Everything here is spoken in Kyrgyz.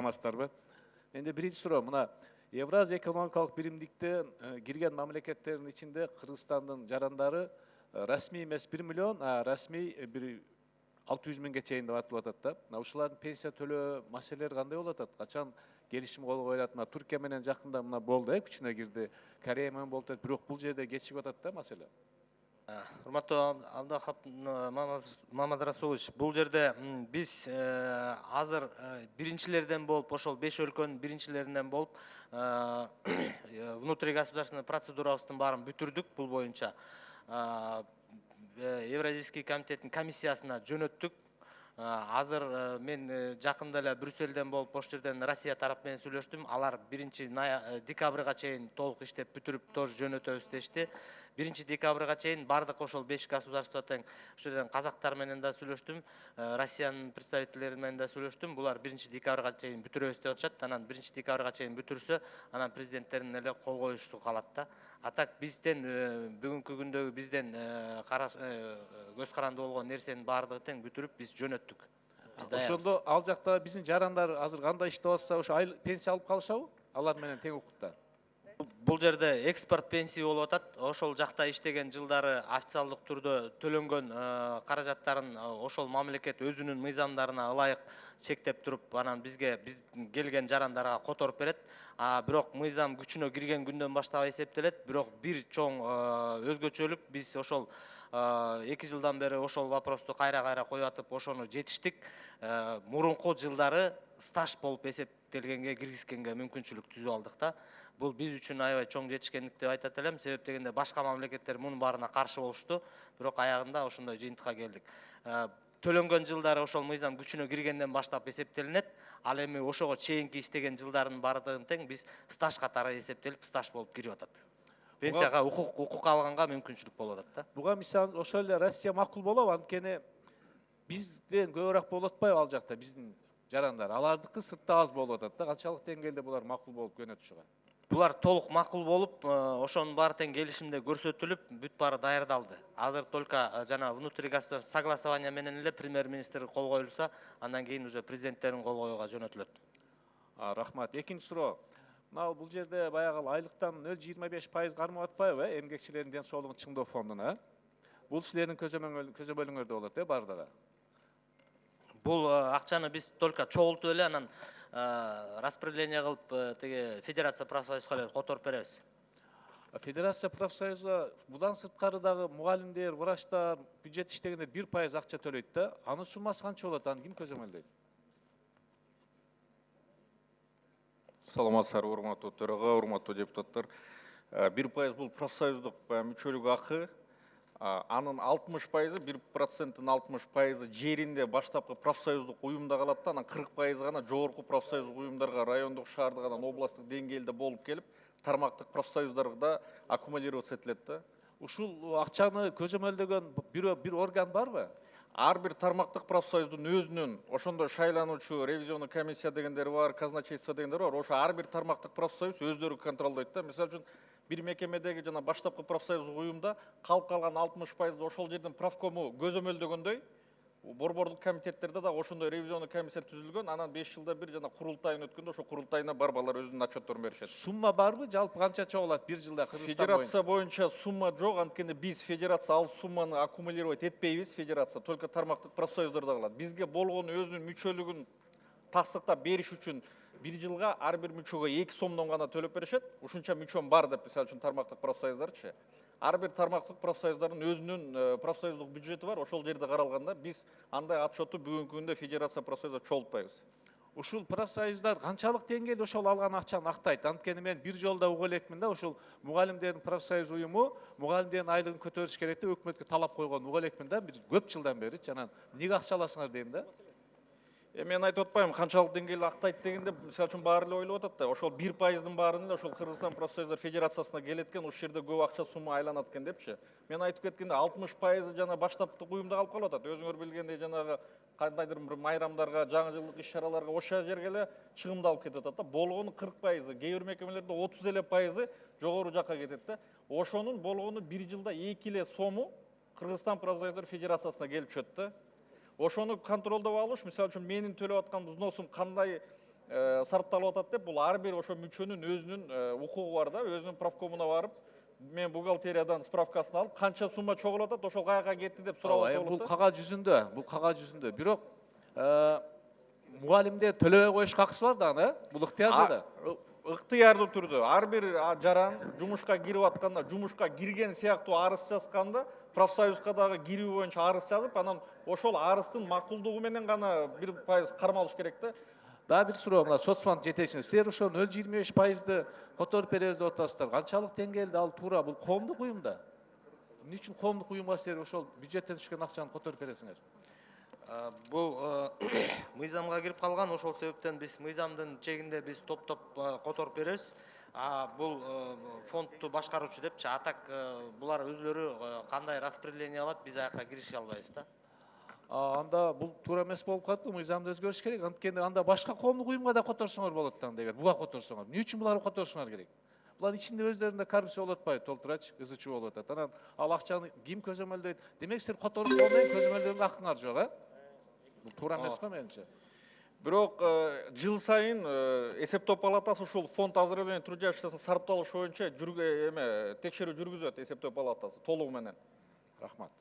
саламатсыздарбы? Менде биринчи суроо, мына Евразия экономикалык биримдикте кирген мамлекеттердин ичинде Кыргызстандын жарандары расмий эмес 1 миллион, а расмий 600 миңге чейин деп айтылып атат да. Мына ушулардын пенсия төлөө маселелери кандай болуп атат? Качан келишим кол коюлат? Мына Түркия менен жакында мына болду, күчүнө кирди. Корея менен болуп атат, бирок бул жерде кечигип атат да маселе. Урматтуу Абдахап Мамадрасулович, бул жерде биз азыр биринчилерден болуп, ошол 5 өлкөнүн биринчилеринен болуп, внутригосударственный процедурабыздын баарын бүтүрдүк. Бул боюнча Евразийский комитеттин комиссиясына жөнөттүк. Азыр мен жакында эле Брюссельден болуп, ошол жерден Россия тарап менен сүйлөштүм. Алар 1 декабрга чейин толук иштеп бүтүрүп, тоже жөнөтөбүз дешти. 1 декабрга чейин бардык ошол 5 государство тең. Ошол жерден казактар менен да сүйлөштүм, Россиянын представительдери менен да сүйлөштүм. Булар 1 декабрга чейин бүтүрөбүз деп атышат. Анан 1 декабрга чейин бүтүрсө, анан президенттердин эле кол коюшу калат да. А так бизден бүгүнкү күндөгү бизден көз каранды болгон нерсенин баардыгы тең бүтүрүп биз жөнөттүк. Ошондо ал жакта биздин жарандар азыр кандай иштеп атса, ошо пенсия алып калышабы? Алар менен тең укукта. Бул жерде экспорт пенсия болуп атат. Ошол жакта иштеген жылдары официалдык түрдө төлөнгөн каражаттарын ошол мамлекет өзүнүн мыйзамдарына ылайык чектеп туруп, анан биз келген жарандарга которуп берет. Бирок мыйзам күчүнө кирген күндөн баштап эсептелет. Бирок бир чоң өзгөчөлүк, биз ошол 2 жылдан бери ошол вопросту кайра коюп атып, ошону жетиштик. Мурунку жылдары стаж болуп эсептелгенге киргизгенге мүмкүнчүлүк түзүп алдык да. Бул биз үчүн аябай чоң жетишкендик деп айтат элем. Себеп дегенде башка мамлекеттер мунун баарына каршы болушту, бирок аягында ошондой жыйынтыкка келдик. Төлөнгөн жылдары ошол мыйзам күчүнө киргенден баштап эсептелинет. Ал эми ошого чейинки иштеген жылдардын баардыгын тең биз стаж катары эсептелип, стаж болуп кирип атат. Пенсияга укук алганга мүмкүнчүлүк болуп атат да. Буга мисалы ошол эле Россия макул болобу? Анткени бизден көбүрөөк болуп атпайбы ал жакта биздин жарандар? Алардыкы сыртта аз болуп атат да. Канчалык деңгээлде булар макул болуп көнөт ушуга? Булар толук макул болуп, ошонун баары тең келишимде көрсөтүлүп, бүт баары даярдалды. Азыр только жана внутригосударственный согласование менен эле премьер-министр кол коюлса, андан кийин уже президенттердин кол коюуга жөнөтүлөт. Рахмат. Экинчи суроо. Мына бул жерде баягы айлыктан 0,25% кармап атпайбы, эмгекчилердин ден соолугун чыңдоо фондуна? Бул силердин көзөмөлүңөрдө болот, бардыгы. Бул акчаны биз только чогултуп эле анан распределение кылып теге Федерация профсоюзга эле которуп беребиз. Федерация профсоюзга будан сырткары дагы мугалимдер, врачтар, бюджет иштегендер 1% акча төлөйт да. Анын суммасы канча болот? Аны ким көзөмөлдөйт? Саламатсыздар, урматтуу төрага, урматтуу депутаттар. 1% бул профсоюздук мүчөлүк акы. Анын 60%, 1%-ын 60% жеринде баштапкы профсоюздук уюмда калат да, анан 40% гана жогорку профсоюздук уюмдарга, райондук, шаардык, анан областтык деңгээлде болуп келип, тармактык профсоюздарда аккумулироваться этилет да. Ушул акчаны көзөмөлдөгөн бир орган барбы? Ар бир тармактык профсоюздун өзүнүн ошондой шайлануучу ревизионный комиссия дегендер бар, казначейство дегендер бар. Ошо ар бир тармактык профсоюз өздөрү контролдойт да. Мисалы үчүн бир мекемедеги жана баштапкы профсоюздук уюмда калып калган 60% ошол жердин правкому көзөмөлдөгөндөй, борбордук комитеттерде да ошондой ревизионный комиссия түзүлгөн. Анан 5 жылда бир жана курултайын өткөндө ошо курултайына барып алар өзүнүн отчетторун беришет. Сумма барбы? Жалпы канча чогулат бир жылда Кыргызстан боюнча? Федерация боюнча сумма жок, анткени биз федерация ал сумманы аккумулировать этпейбиз, федерация только тармактык профсоюздарда калат. Бизге болгон өзүнүн мүчөлүгүн тастыктап бериш үчүн бир жылга ар бир мүчөгө 2 сомдон гана төлөп беришет. Ушунча мүчөм бар деп, мисалы үчүн тармактык профсоюздарчы. Ар бир тармактык профсоюздардын өзүнүн профсоюздук бюджети бар, ошол жерде каралганда биз андай отчетту бүгүнкү күндө федерация профсоюзда чогултпайбыз. Ушул профсоюздар канчалык деңгээлде ошол алган акчаны актайт? Анткени мен бир жолда угуп элекмин да, ушул мугалимдердин профсоюз уюму мугалимдердин айлыгын көтөрүш керек деп өкмөткө талап койгон угуп элекмин да, бир көп жылдан бери. Анан эмнеге акча аласыңар дейм да. Мен айтып атпайм, канчалык деңгээлде актайт дегенде, мисалы үчүн баары эле ойлоп атат да, ошол 1%-дын баарын эле ошол Кыргызстан профсоюздар федерациясына келет экен, ушул жерде көп акча сумма айланат экен депчи. Мен айтып кеткенде 60% жана баштаптык уюмда калып калып атат. Өзүңөр билгендей жанагы кандайдыр бир майрамдарга, жаңы жылдык иш-чараларга ошол жерге эле чыгымды алып кетип атат да. Болгону 40%, кээ бир мекемелерде 30 эле пайызы жогору жакка кетет да. Ошонун болгону бир жылда 2 эле сому Кыргызстан профсоюздар федерациясына келип түшөт да. Ошону контролдоп алыш, мисалы үчүн менин төлөп аткан взносум кандай сарпталып атат деп, бул ар бир ошо мүчөнүн өзүнүн укугу бар да, өзүнүн правкомуна барып, мен бухгалтериядан справкасын алып, канча сумма чогулуп атат, ошол каяка кетти деп сурап алса Бул болот да. кагаз жүзүндө. Бирок мугалимде төлөбөй коюшка акысы бар дагы, бул ыктыярда да. Ыктыярдуу түрдө ар бир жаран жумушка кирип атканда, жумушка кирген сыяктуу арыз жазганда, профсоюзга дагы кирүү боюнча арыз жазып, анан ошол арыздын макулдугу менен гана 1% кармалыш керек да. Дагы бир суроо, мына соцфонд жетекчиси, силер ошо 0,25%ды которуп беребиз деп атасыздар. Канчалык деңгээлде ал туура? Бул коомдук уюм да. Эмне үчүн коомдук уюмга силер ошол бюджеттен түшкөн акчаны которуп бересиңер? Бул мыйзамга кирип калган, ошол себептен биз мыйзамдын чегинде биз топ-топ которуп беребиз. Бул фондду башкаруучу депчи, а так булар өзлөрү кандай распределение алат, биз аяка кирише албайбыз да. Анда бул туура эмес болуп калат, мыйзамды өзгөрүш керек. Анткени анда башка коомдук уюмга да которсоңор болот да, эгер буга которсоңор. Эмне үчүн буларга которушуңар керек? Булардын ичинде өзлөрүндө коррупция болуп атпайбы, толтурач, ызычуу болуп атат. Анан ал акчаны ким көзөмөлдөйт? Демек силер которуп болгондон кийин көзөмөлдөөгө акыңар жок, Бул туура эмес го менимче. Бирок жыл сайын эсептөө палатасы ушул фонд оздоровления трудящихся сарпталыш боюнча текшерүү жүргүзөт эсептөө палатасы толугу менен. Рахмат.